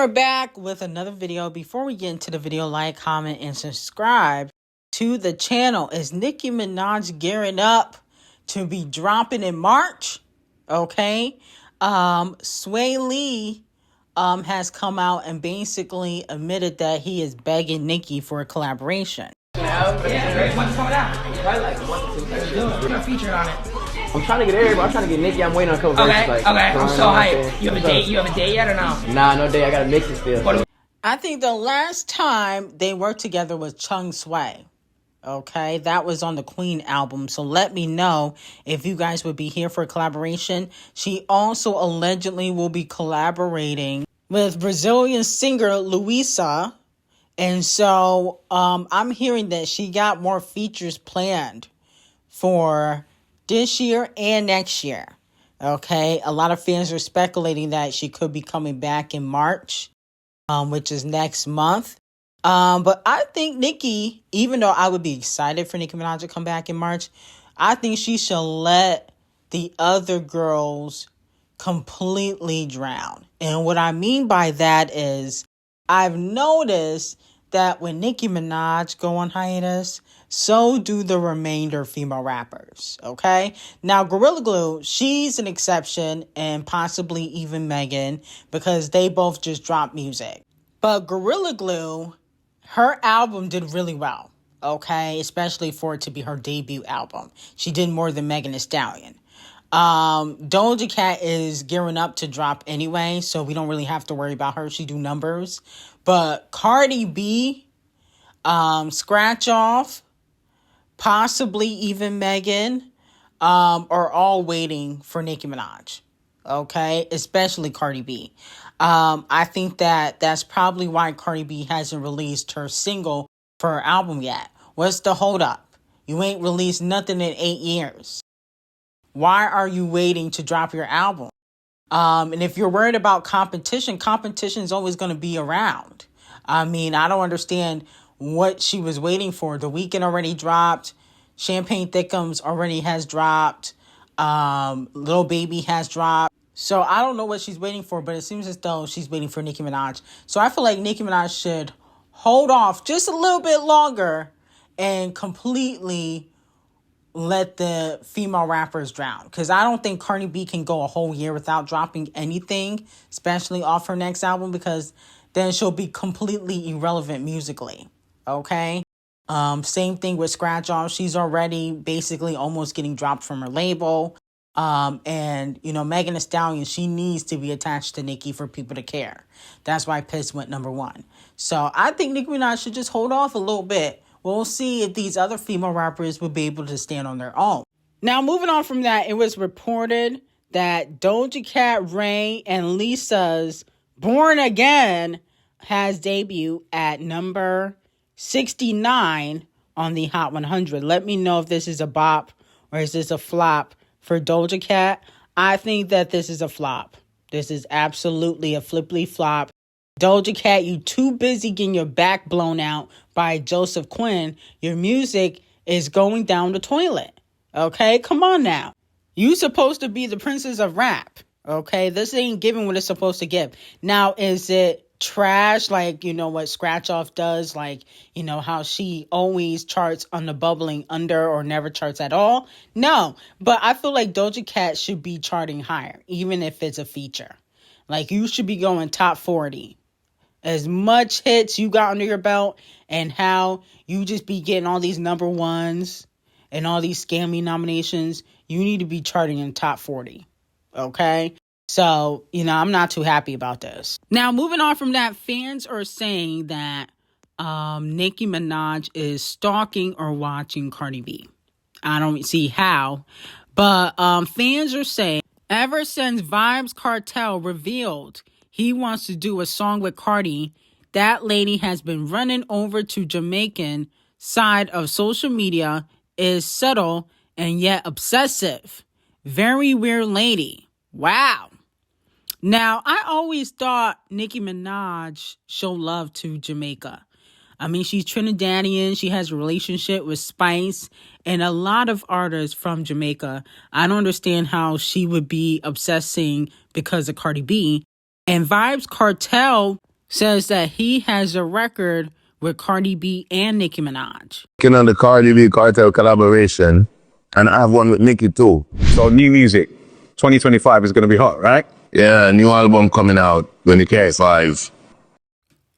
are back with another video. Before we get into the video, like, comment, and subscribe to the channel. Is Nicki Minaj gearing up to be dropping in March? Okay. Sway Lee has come out and basically admitted that he is begging Nicki for a collaboration. Yeah, when's coming out? Probably like 1 to 2 days. We're not featured on it. I'm trying to get everybody. I'm trying to get Nicki. I'm waiting on a couple verses. Okay, I'm so hyped. You have a date? You have a date yet or no? Nah, no date. I gotta mix it still. I think the last time they worked together was Chung Sway. Okay, that was on the Queen album. So let me know if you guys would be here for a collaboration. She also allegedly will be collaborating with Brazilian singer Luisa. And so I'm hearing that she got more features planned for this year and next year. Okay, a lot of fans are speculating that she could be coming back in March, which is next month. But I think Nicki, even though I would be excited for Nicki Minaj to come back in March, I think she should let the other girls completely drown. And what I mean by that is I've noticed that when Nicki Minaj go on hiatus, so do the remainder female rappers, okay? Now, Gorilla Glue, she's an exception, and possibly even Megan, because they both just dropped music. But Gorilla Glue, her album did really well, okay? Especially for it to be her debut album. She did more than Megan Thee Stallion. D0JA Cat is gearing up to drop anyway, so we don't really have to worry about her. She do numbers. But Cardi B, Scratch Off, possibly even Megan, are all waiting for Nicki Minaj. Okay, especially Cardi B. I think that that's probably why Cardi B hasn't released her single for her album yet. What's the holdup? You ain't released nothing in 8 years. Why are you waiting to drop your album? And if you're worried about competition, competition is always going to be around. I mean, I don't understand what she was waiting for. The Weeknd already dropped. Champagne Thickums already has dropped. Lil Baby has dropped. So I don't know what she's waiting for, but it seems as though she's waiting for Nicki Minaj. So I feel like Nicki Minaj should hold off just a little bit longer and completely let the female rappers drown. Because I don't think Cardi B can go a whole year without dropping anything, especially off her next album, because then she'll be completely irrelevant musically. Okay? Same thing with Scratch Off. She's already basically almost getting dropped from her label. And, you know, Megan Thee Stallion, she needs to be attached to Nicki for people to care. That's why Piss went #1. So I think Nicki Minaj should just hold off a little bit. We'll see if these other female rappers will be able to stand on their own. Now, moving on from that, it was reported that D0JA Cat, Ray, and Lisa's Born Again has debuted at number 69 on the Hot 100. Let me know if this is a bop or is this a flop for D0JA Cat. I think that this is a flop. This is absolutely a flippity flop. D0JA Cat, you too busy getting your back blown out by Joseph Quinn. Your music is going down the toilet. Okay, come on now. You supposed to be the princess of rap. Okay, this ain't giving what it's supposed to give. Now, is it trash like, you know, what Scratch Off does? Like, you know, how she always charts on the bubbling under or never charts at all? No, but I feel like D0JA Cat should be charting higher, even if it's a feature. Like, you should be going top 40. As much hits you got under your belt and how you just be getting all these #1s and all these scammy nominations, you need to be charting in top 40. Okay? So, you know, I'm not too happy about this. Now, moving on from that, fans are saying that Nicki Minaj is stalking or watching Cardi B. I don't see how, but fans are saying ever since Vybz Kartel revealed he wants to do a song with Cardi, that lady has been running over to Jamaican side of social media, is subtle and yet obsessive. Very weird lady. Wow. Now, I always thought Nicki Minaj showed love to Jamaica. I mean, she's Trinidadian. She has a relationship with Spice and a lot of artists from Jamaica. I don't understand how she would be obsessing because of Cardi B. And Vybz Kartel says that he has a record with Cardi B and Nicki Minaj. On the Cardi B Cartel collaboration, and I have one with Nicki too. So new music, 2025 is going to be hot, right? Yeah, new album coming out 2025.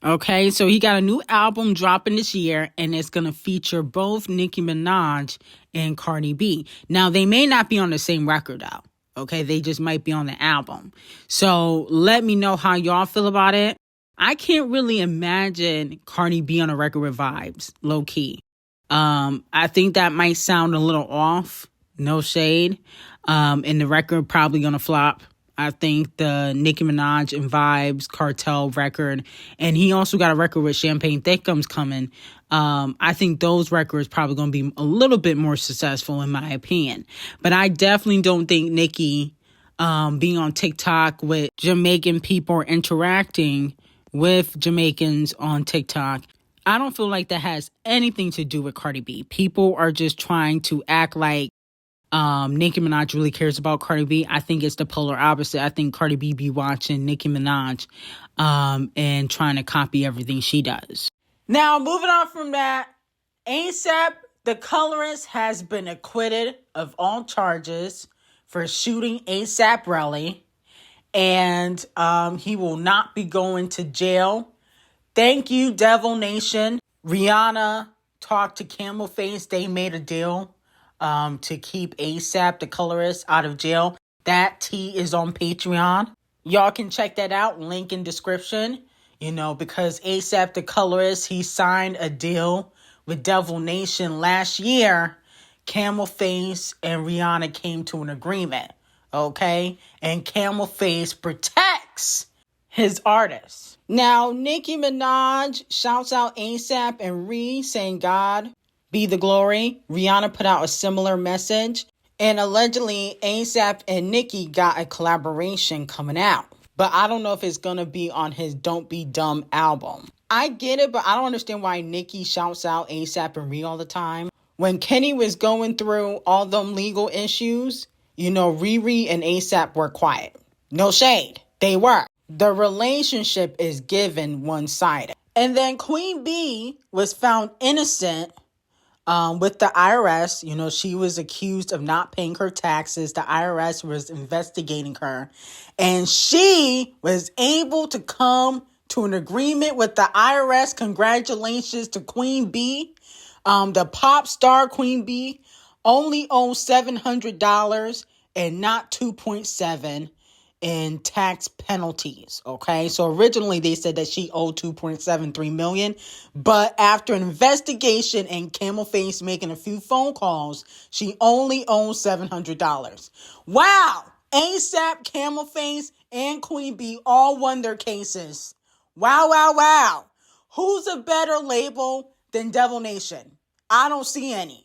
Okay, so he got a new album dropping this year, and it's going to feature both Nicki Minaj and Cardi B. Now, they may not be on the same record, though. Okay, they just might be on the album. So let me know how y'all feel about it. I can't really imagine Cardi B on a record with Vibes, low key. I think that might sound a little off, no shade. And the record probably going to flop. I think the Nicki Minaj and Vibes Cartel record, and he also got a record with Champagne Thickums coming. I think those records probably going to be a little bit more successful in my opinion. But I definitely don't think Nicki being on TikTok with Jamaican people or interacting with Jamaicans on TikTok, I don't feel like that has anything to do with Cardi B. People are just trying to act like Nicki Minaj really cares about Cardi B. I think it's the polar opposite. I think Cardi B be watching Nicki Minaj and trying to copy everything she does. Now, moving on from that, Äsäp, the colorist, has been acquitted of all charges for shooting Äsäp Rally, and he will not be going to jail. Thank you, Devil Nation. Rihanna talked to Camel Face. They made a deal to keep Äsäp, the colorist, out of jail. That tea is on Patreon. Y'all can check that out. Link in description. You know, because Äsäp, the colorist, he signed a deal with Devil Nation last year. Camel Face and Rihanna came to an agreement. Okay? And Camel Face protects his artists. Now, Nicki Minaj shouts out Äsäp and Ree, saying God be the glory. Rihanna put out a similar message. And allegedly, Äsäp and Nicki got a collaboration coming out. But I don't know if it's going to be on his Don't Be Dumb album. I get it, but I don't understand why Nicki shouts out Äsäp and Ree all the time. When Kenny was going through all them legal issues, you know, Riri and Äsäp were quiet. No shade. They were. The relationship is given one-sided. And then Queen B was found innocent with the IRS. You know, she was accused of not paying her taxes. The IRS was investigating her. And she was able to come to an agreement with the IRS. Congratulations to Queen B. The pop star Queen B only owes $700 and not $2.7 in tax penalties. Okay, so originally they said that she owed $2.73 million, but after an investigation and Camel Face making a few phone calls, she only owns $700. Wow! Äsäp, Camel Face, and Queen B all won their cases. Wow, wow, wow! Who's a better label than Devil Nation? I don't see any.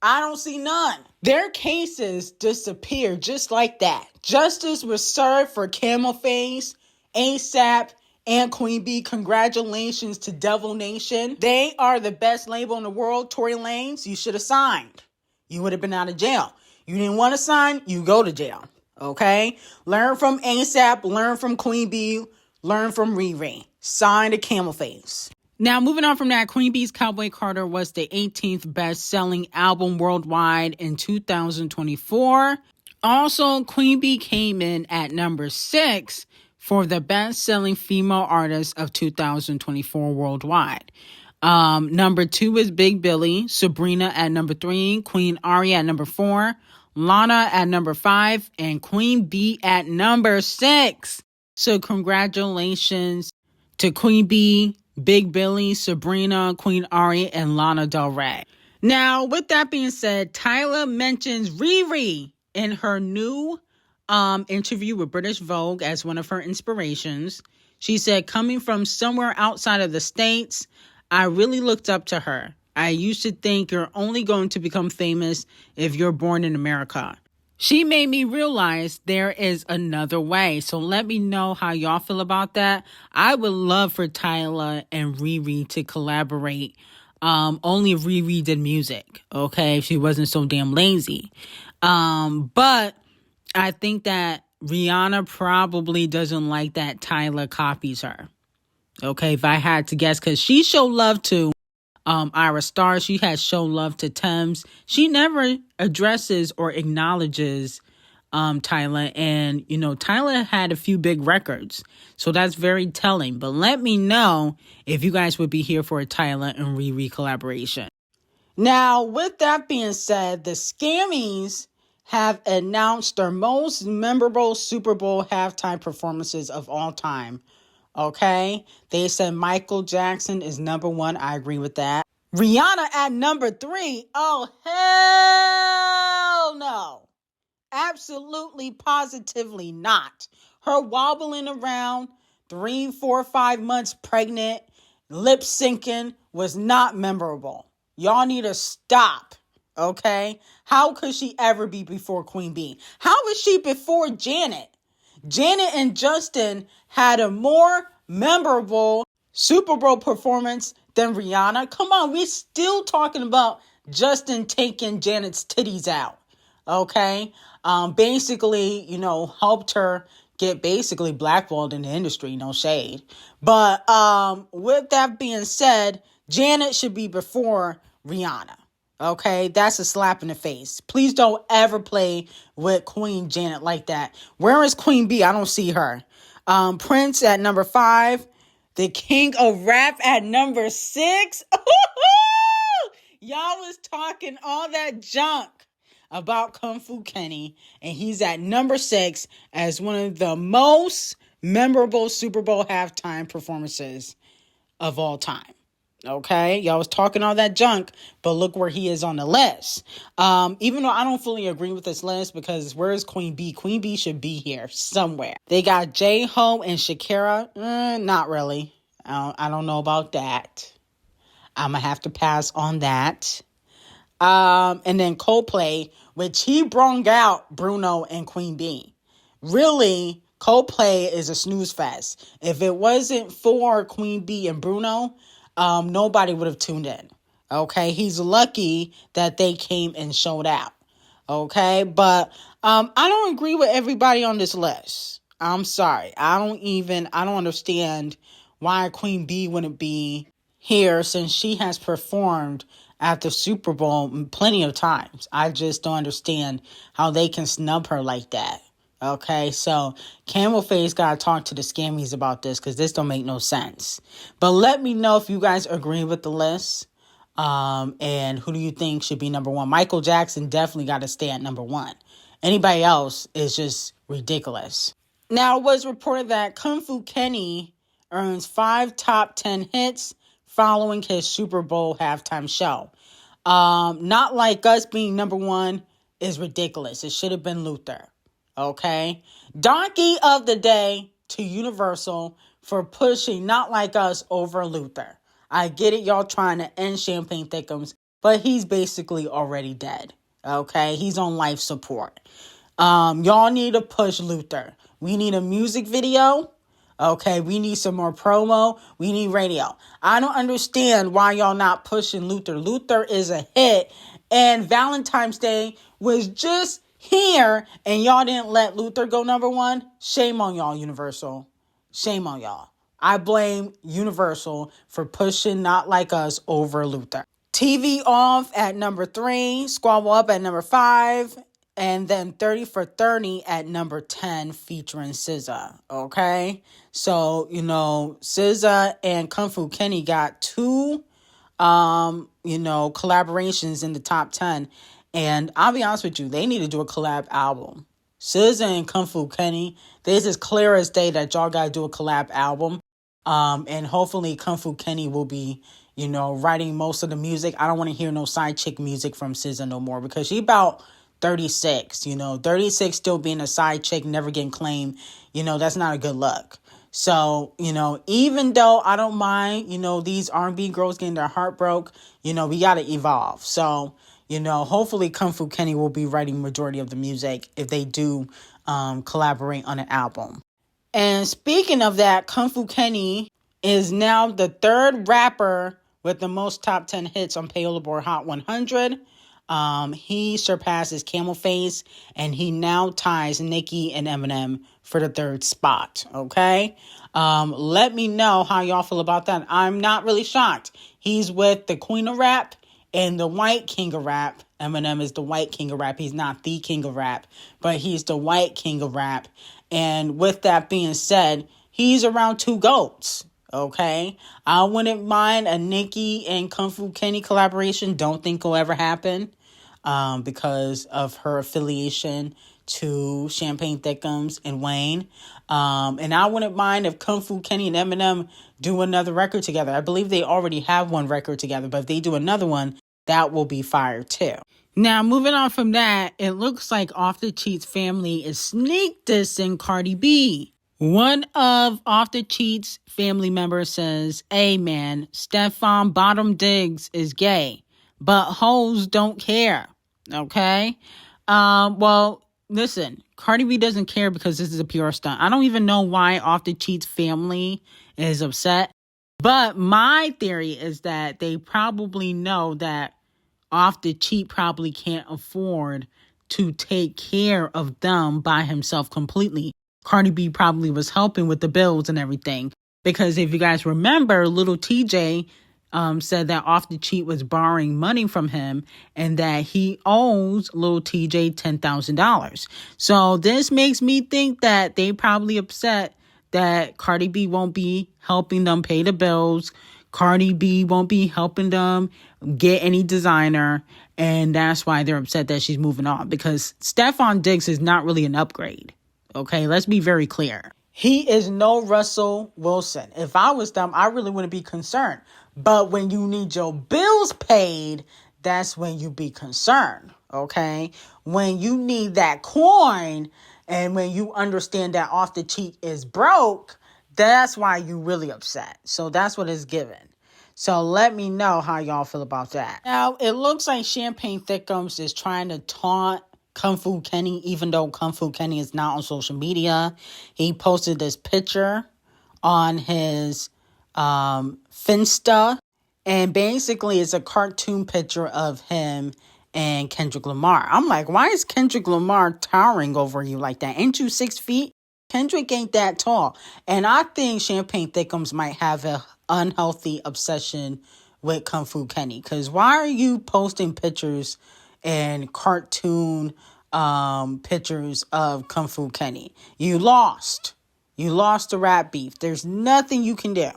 I don't see none. Their cases disappeared just like that. Justice was served for Camel Face, Äsäp, and Queen B. Congratulations to Devil Nation. They are the best label in the world. Tory Lanez, you should have signed. You would have been out of jail. You didn't want to sign, you go to jail. Okay? Learn from Äsäp, learn from Queen B, learn from Riri. Sign to Camel Face. Now, moving on from that, Queen B's Cowboy Carter was the 18th best-selling album worldwide in 2024. Also, Queen B came in at number 6 for the best-selling female artist of 2024 worldwide. Number 2 is Big Billy, Sabrina at number 3, Queen Aria at number 4, Lana at number 5, and Queen B at number 6. So congratulations to Queen B, Big Billy, Sabrina, Queen Aria, and Lana Del Rey. Now, with that being said, Tyler mentions Riri in her new interview with British Vogue as one of her inspirations. She said, coming from somewhere outside of the States, I really looked up to her. I used to think you're only going to become famous if you're born in America. She made me realize there is another way. So let me know how y'all feel about that. I would love for Tyler and Riri to collaborate. Only if Riri did music, okay? If she wasn't so damn lazy. But I think that Rihanna probably doesn't like that Tyler copies her. Okay, if I had to guess, because she showed love to Ira Star. She has shown love to Thames. She never addresses or acknowledges Tyler. And, you know, Tyler had a few big records. So that's very telling. But let me know if you guys would be here for a Tyler and Riri collaboration. Now, with that being said, the Scammies have announced their most memorable Super Bowl halftime performances of all time. Okay? They said Michael Jackson is number one. I agree with that. Rihanna at number 3. Oh, hell no. Absolutely, positively not. Her wobbling around, 3, 4, 5 months pregnant, lip syncing was not memorable. Y'all need to stop, okay? How could she ever be before Queen Bee? How is she before Janet? Janet and Justin had a more memorable Super Bowl performance than Rihanna. Come on, we're still talking about Justin taking Janet's titties out, okay? Basically, you know, helped her get basically blackballed in the industry, no shade. But with that being said, Janet should be before Rihanna. Okay, that's a slap in the face. Please don't ever play with Queen Janet like that. Where is Queen Bee? I don't see her. Prince at number 5. The King of Rap at number 6. Y'all was talking all that junk about Kung Fu Kenny, and he's at number 6 as one of the most memorable Super Bowl halftime performances of all time. Okay, y'all was talking all that junk, but look where he is on the list. Even though I don't fully agree with this list, because where is Queen Bee? Queen Bee should be here somewhere. They got J-Ho and Shakira. Not really. I don't know about that. I'm gonna have to pass on that. And then Coldplay, which he brung out Bruno and Queen Bee. Really, Coldplay is a snooze fest. If it wasn't for Queen Bee and Bruno, nobody would have tuned in. Okay, he's lucky that they came and showed out. Okay, but I don't agree with everybody on this list. I'm sorry. I don't understand why Queen Bee wouldn't be here since she has performed at the Super Bowl plenty of times. I just don't understand how they can snub her like that. Okay, so Camel Face gotta talk to the Scammies about this, because this don't make no sense. But let me know if you guys agree with the list. And who do you think should be number 1? Michael Jackson definitely got to stay at number 1. Anybody else is just ridiculous. Now, it was reported that Kung Fu Kenny earns 5 top 10 hits following his Super Bowl halftime show. Not Like Us being number 1 is ridiculous. It should have been Luther. Okay. Donkey of the day to Universal for pushing Not Like Us over Luther. I get it, y'all trying to end Champagne Thickums, but he's basically already dead. Okay. He's on life support. Y'all need to push Luther. We need a music video. Okay. We need some more promo. We need radio. I don't understand why y'all not pushing Luther. Luther is a hit, and Valentine's Day was just here, and y'all didn't let Luther go number 1. Shame on y'all, Universal. Shame on y'all. I blame Universal for pushing Not Like Us over Luther. TV Off at number 3. Squabble Up at number 5. And then 30 for 30 at number 10 featuring SZA. Okay? So, you know, SZA and Kung Fu Kenny got 2, collaborations in the top 10. And I'll be honest with you, they need to do a collab album. SZA and Kung Fu Kenny, this is clear as day that y'all gotta do a collab album. And hopefully Kung Fu Kenny will be, writing most of the music. I don't want to hear no side chick music from SZA no more, because she about 36, 36 still being a side chick, never getting claimed. That's not a good look. So, even though I don't mind, these R&B girls getting their heart broke, we gotta evolve. So, hopefully Kung Fu Kenny will be writing majority of the music if they do collaborate on an album. And speaking of that, Kung Fu Kenny is now the 3rd rapper with the most top 10 hits on Billboard Hot 100. He surpasses Camel Face, and he now ties Nicki and Eminem for the 3rd spot, okay? Let me know how y'all feel about that. I'm not really shocked. He's with the Queen of Rap and the White King of Rap. Eminem is the White King of Rap. He's not the King of Rap, but he's the White King of Rap. And with that being said, he's around 2 GOATs. Okay, I wouldn't mind a Nicki and Kung Fu Kenny collaboration. Don't think it'll ever happen because of her affiliation to Champagne Thickums and Wayne. And I wouldn't mind if Kung Fu Kenny and Eminem do another record together. I believe they already have one record together, but if they do another one, that will be fire too. Now, moving on from that, it looks like Off the Cheats family is sneak dissing Cardi B. One of Off the Cheats family members says, "Hey man, Stefan Bottom Diggs is gay, but hoes don't care." Okay? Well, listen, Cardi B doesn't care because this is a pure stunt. I don't even know why Off the Cheats family is upset, but my theory is that they probably know that Off the Cheat probably can't afford to take care of them by himself completely. Cardi B probably was helping with the bills and everything. Because if you guys remember, little TJ said that Off the Cheat was borrowing money from him and that he owes little TJ $10,000. So this makes me think that they probably upset that Cardi B won't be helping them pay the bills. Cardi B won't be helping them get any designer. And that's why they're upset that she's moving on. Because Stefan Diggs is not really an upgrade. Okay, let's be very clear. He is no Russell Wilson. If I was them, I really wouldn't be concerned. But when you need your bills paid, that's when you be concerned. Okay? When you need that coin and when you understand that Off the Cheat is broke, that's why you really upset. So that's what it's given. So let me know how y'all feel about that. Now, it looks like Champagne Thickums is trying to taunt Kung Fu Kenny, even though Kung Fu Kenny is not on social media. He posted this picture on his Finsta, and basically it's a cartoon picture of him and Kendrick Lamar. I'm like, why is Kendrick Lamar towering over you like that? Ain't you 6 feet? Kendrick ain't that tall. And I think Champagne Thickums might have an unhealthy obsession with Kung Fu Kenny. Because why are you posting pictures and cartoon pictures of Kung Fu Kenny? You lost the rap beef. There's nothing you can do.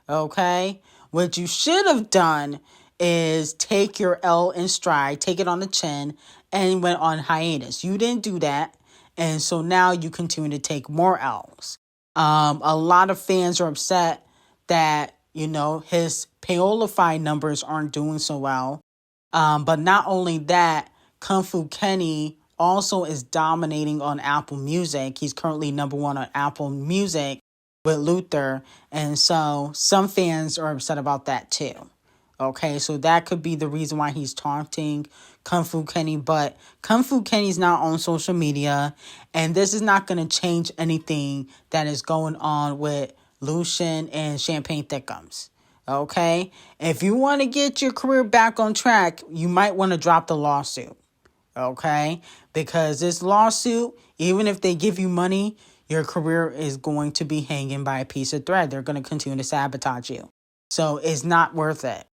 Okay? What you should have done is take your L in stride, take it on the chin, and went on hiatus. You didn't do that. And so now you continue to take more L's. A lot of fans are upset that, his Paolify numbers aren't doing so well. But not only that, Kung Fu Kenny also is dominating on Apple Music. He's currently number 1 on Apple Music with Luther. And so some fans are upset about that too. Okay, so that could be the reason why he's taunting Kung Fu Kenny. But Kung Fu Kenny's not on social media. And this is not going to change anything that is going on with Lucian and Champagne Thickums. Okay? If you want to get your career back on track, you might want to drop the lawsuit. Okay? Because this lawsuit, even if they give you money, your career is going to be hanging by a piece of thread. They're going to continue to sabotage you. So it's not worth it.